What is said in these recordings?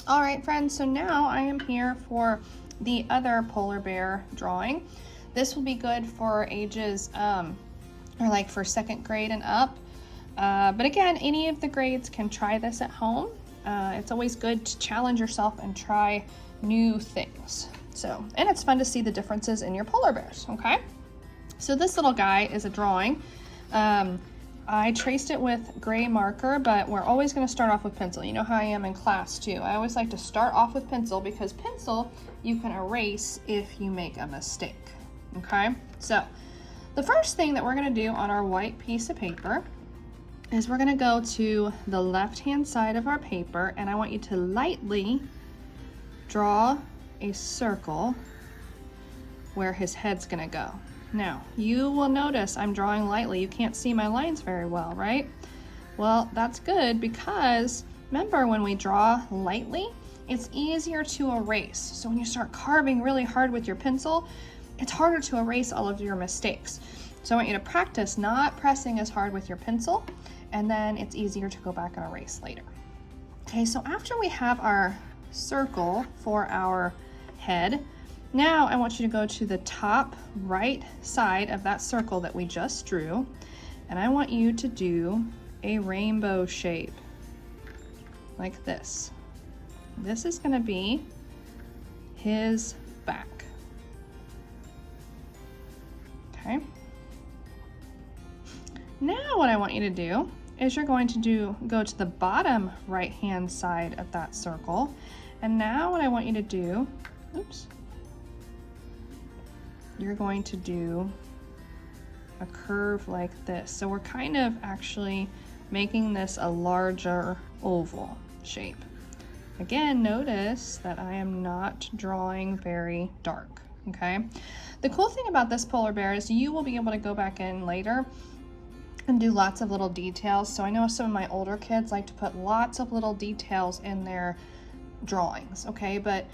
All right, friends, so now I am here for the other polar bear drawing. This will be good for ages, or like for 2nd grade and up. But again, any of the grades can try this at home. It's always good to challenge yourself and try new things. And it's fun to see the differences in your polar bears, okay? So this little guy is a drawing. I traced it with gray marker, but we're always going to start off with pencil. You know how I am in class too. I always like to start off with pencil because pencil you can erase if you make a mistake, okay? So the first thing that we're going to do on our white piece of paper is we're going to go to the left-hand side of our paper, and I want you to lightly draw a circle where his head's going to go. Now, you will notice I'm drawing lightly. You can't see my lines very well, right? Well, that's good because remember when we draw lightly, it's easier to erase. So when you start carving really hard with your pencil, it's harder to erase all of your mistakes. So I want you to practice not pressing as hard with your pencil, and then it's easier to go back and erase later. Okay, so after we have our circle for our head, now I want you to go to the top right side of that circle that we just drew, and I want you to do a rainbow shape like this. This is going to be his back. Okay. Now what I want you to do is you're going to go to the bottom right hand side of that circle, and now what I want you to do, you're going to do a curve like this. So we're kind of actually making this a larger oval shape. Again, notice that I am not drawing very dark, okay? The cool thing about this polar bear is you will be able to go back in later and do lots of little details. So I know some of my older kids like to put lots of little details in their drawings, okay? But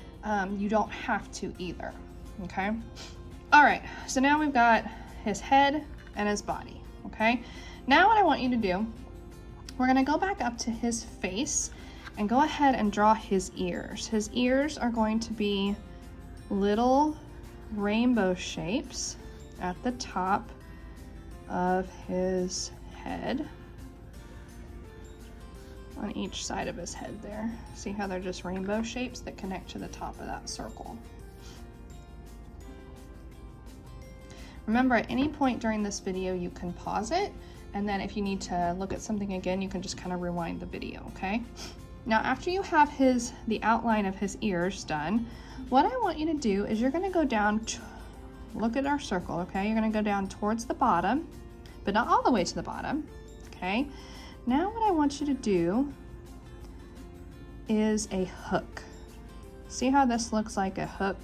you don't have to either, okay? All right, so now we've got his head and his body, okay? Now what I want you to do, we're gonna go back up to his face and go ahead and draw his ears. His ears are going to be little rainbow shapes at the top of his head, on each side of his head there. See how they're just rainbow shapes that connect to the top of that circle. Remember, at any point during this video, you can pause it, and then if you need to look at something again, you can just kind of rewind the video, okay? Now, after you have the outline of his ears done, what I want you to do is you're gonna go down, look at our circle, okay? You're gonna go down towards the bottom, but not all the way to the bottom, okay? Now what I want you to do is a hook. See how this looks like a hook?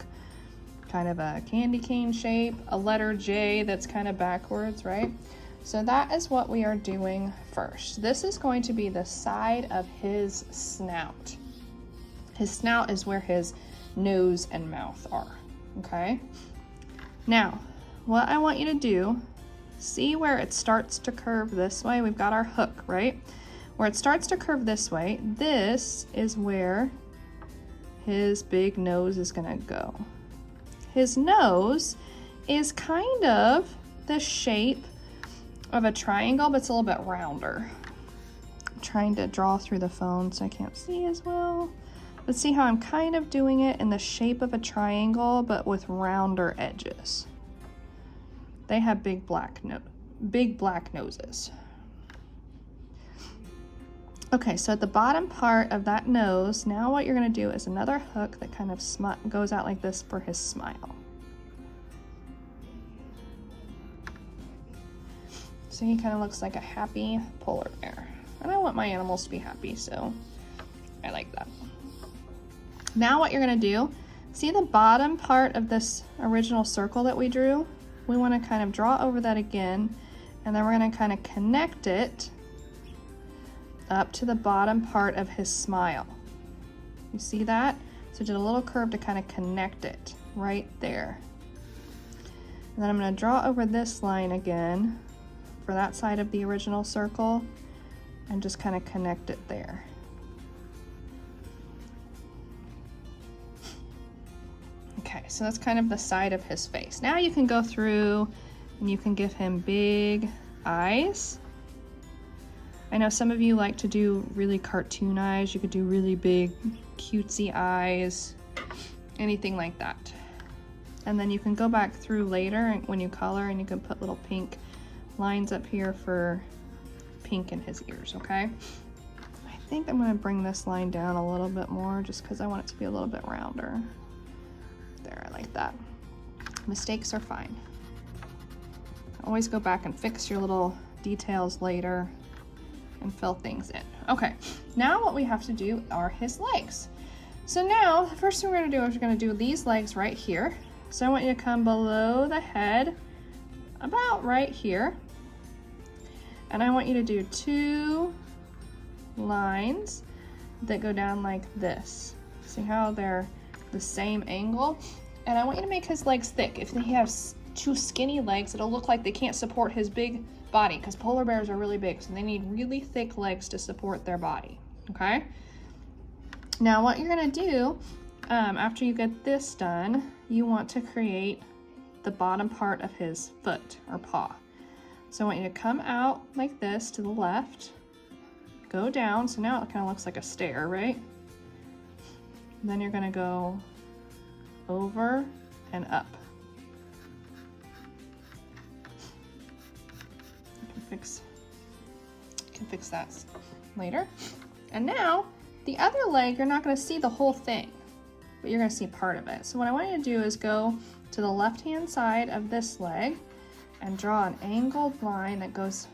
Kind of a candy cane shape, a letter J that's kind of backwards, right? So that is what we are doing first. This is going to be the side of his snout. His snout is where his nose and mouth are, okay? Now, what I want you to do, see where it starts to curve this way? We've got our hook, right? Where it starts to curve this way, this is where his big nose is gonna go. His nose is kind of the shape of a triangle, but it's a little bit rounder. I'm trying to draw through the phone so I can't see as well. But see how I'm kind of doing it in the shape of a triangle, but with rounder edges. They have big black noses. Okay, so at the bottom part of that nose, now what you're gonna do is another hook that kind of goes out like this for his smile. So he kind of looks like a happy polar bear. And I want my animals to be happy, so I like that. Now what you're gonna do, see the bottom part of this original circle that we drew? We wanna kind of draw over that again, and then we're gonna kind of connect it up to the bottom part of his smile. You see that? So did a little curve to kind of connect it right there. And then I'm going to draw over this line again for that side of the original circle and just kind of connect it there. so that's kind of the side of his face. Now you can go through and you can give him big eyes. I know some of you like to do really cartoon eyes. You could do really big cutesy eyes, anything like that. And then you can go back through later when you color, and you can put little pink lines up here for pink in his ears, okay? I think I'm gonna bring this line down a little bit more just because I want it to be a little bit rounder. There, I like that. Mistakes are fine. Always go back and fix your little details later and fill things in. Okay, now what we have to do are his legs. So now, the first thing we're gonna do is we're gonna do these legs right here. So I want you to come below the head, about right here. And I want you to do 2 lines that go down like this. See how they're the same angle? And I want you to make his legs thick. If he has too skinny legs, it'll look like they can't support his big body, because polar bears are really big, so they need really thick legs to support their body, okay? Now what you're gonna do, after you get this done, you want to create the bottom part of his foot or paw. So I want you to come out like this to the left, go down, so now it kind of looks like a stair, right? And then you're gonna go over and up. You can fix that later. And now, the other leg, you're not gonna see the whole thing, but you're gonna see part of it. So what I want you to do is go to the left-hand side of this leg and draw an angled line that goes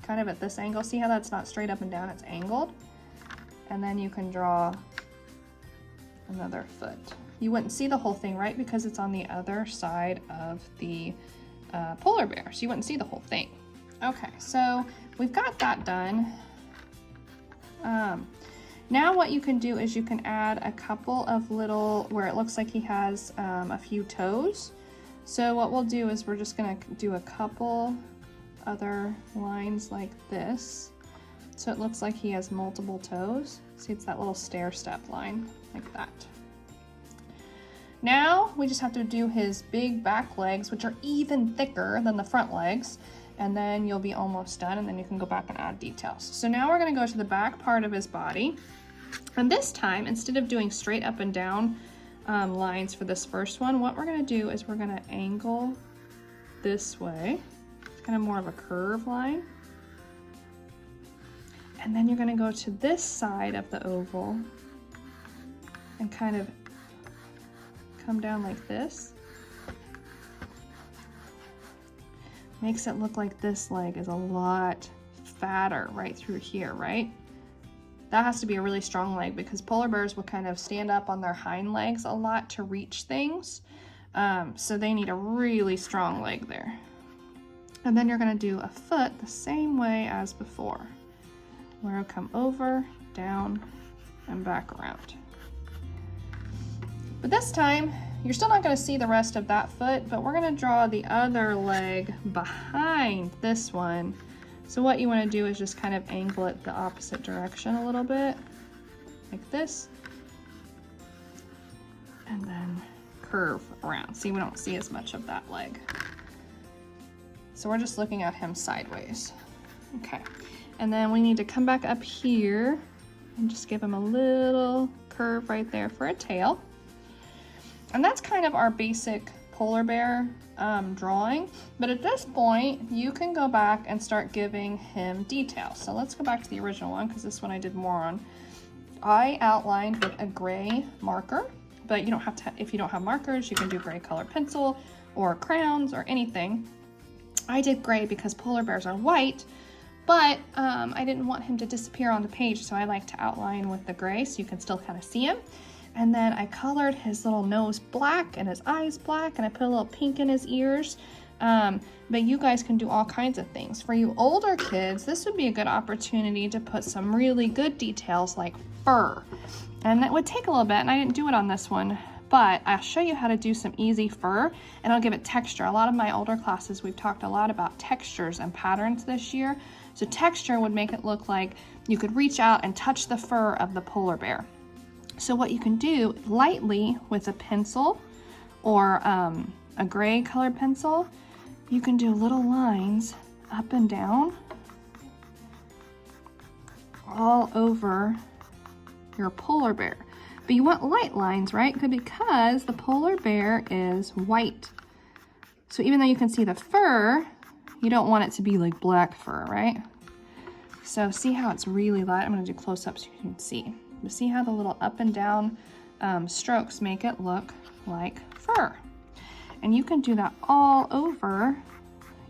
kind of at this angle. See how that's not straight up and down, it's angled? And then you can draw another foot. You wouldn't see the whole thing, right? Because it's on the other side of the polar bear, so you wouldn't see the whole thing. Okay, so we've got that done. Now what you can do is you can add a couple of little, where it looks like he has a few toes. So what we'll do is we're just gonna do a couple other lines like this. So it looks like he has multiple toes. See, it's that little stair step line, like that. Now we just have to do his big back legs, which are even thicker than the front legs, and then you'll be almost done, and then you can go back and add details. So now we're gonna go to the back part of his body. And this time, instead of doing straight up and down lines for this first one, what we're gonna do is we're gonna angle this way. It's kind of more of a curve line. And then you're gonna go to this side of the oval and kind of come down like this. Makes it look like this leg is a lot fatter right through here, right? That has to be a really strong leg, because polar bears will kind of stand up on their hind legs a lot to reach things. So they need a really strong leg there. And then you're gonna do a foot the same way as before, where it'll come over, down, and back around. But this time, you're still not gonna see the rest of that foot, but we're gonna draw the other leg behind this one. So what you wanna do is just kind of angle it the opposite direction a little bit, like this, and then curve around. See, we don't see as much of that leg. So we're just looking at him sideways. Okay, and then we need to come back up here and just give him a little curve right there for a tail. And that's kind of our basic polar bear drawing. But at this point, you can go back and start giving him details. So let's go back to the original one, because this one I did more on. I outlined with a gray marker, but you don't have to, if you don't have markers, you can do gray color pencil or crayons or anything. I did gray because polar bears are white, but I didn't want him to disappear on the page, so I like to outline with the gray so you can still kind of see him. And then I colored his little nose black and his eyes black, and I put a little pink in his ears. But you guys can do all kinds of things. For you older kids, this would be a good opportunity to put some really good details like fur. And that would take a little bit, and I didn't do it on this one, but I'll show you how to do some easy fur, and I'll give it texture. A lot of my older classes, we've talked a lot about textures and patterns this year. So texture would make it look like you could reach out and touch the fur of the polar bear. So what you can do lightly with a pencil or a gray colored pencil, you can do little lines up and down all over your polar bear. But you want light lines, right? Because the polar bear is white. So even though you can see the fur, you don't want it to be like black fur, right? So see how it's really light? I'm gonna do close up so you can see. But see how the little up and down strokes make it look like fur. And you can do that all over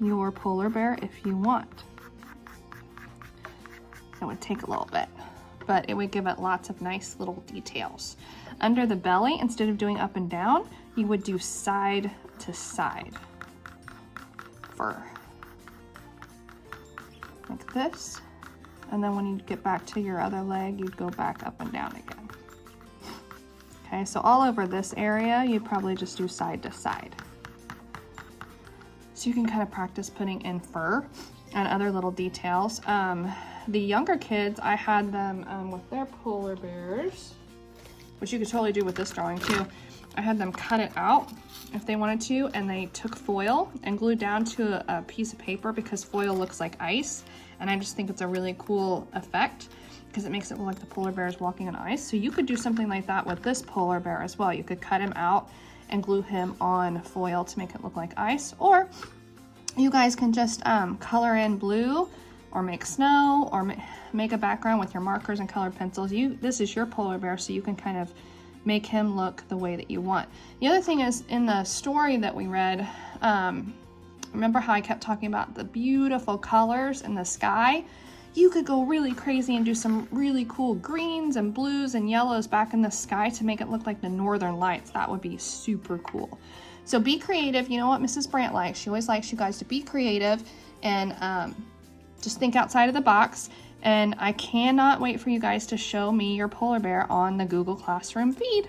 your polar bear if you want. It would take a little bit, but it would give it lots of nice little details. Under the belly, instead of doing up and down, you would do side to side fur. Like this. And then when you get back to your other leg, you'd go back up and down again. Okay, so all over this area, you'd probably just do side to side. So you can kind of practice putting in fur and other little details. The younger kids, I had them with their polar bears, which you could totally do with this drawing too. I had them cut it out if they wanted to, and they took foil and glued down to a piece of paper because foil looks like ice. And I just think it's a really cool effect because it makes it look like the polar bear is walking on ice. So you could do something like that with this polar bear as well. You could cut him out and glue him on foil to make it look like ice, or you guys can just color in blue or make snow or make a background with your markers and colored pencils. This is your polar bear, so you can kind of make him look the way that you want. The other thing is, in the story that we read, remember how I kept talking about the beautiful colors in the sky? You could go really crazy and do some really cool greens and blues and yellows back in the sky to make it look like the northern lights. That would be super cool. So be creative. You know what Mrs. Brandt likes? She always likes you guys to be creative and just think outside of the box. And I cannot wait for you guys to show me your polar bear on the Google Classroom feed.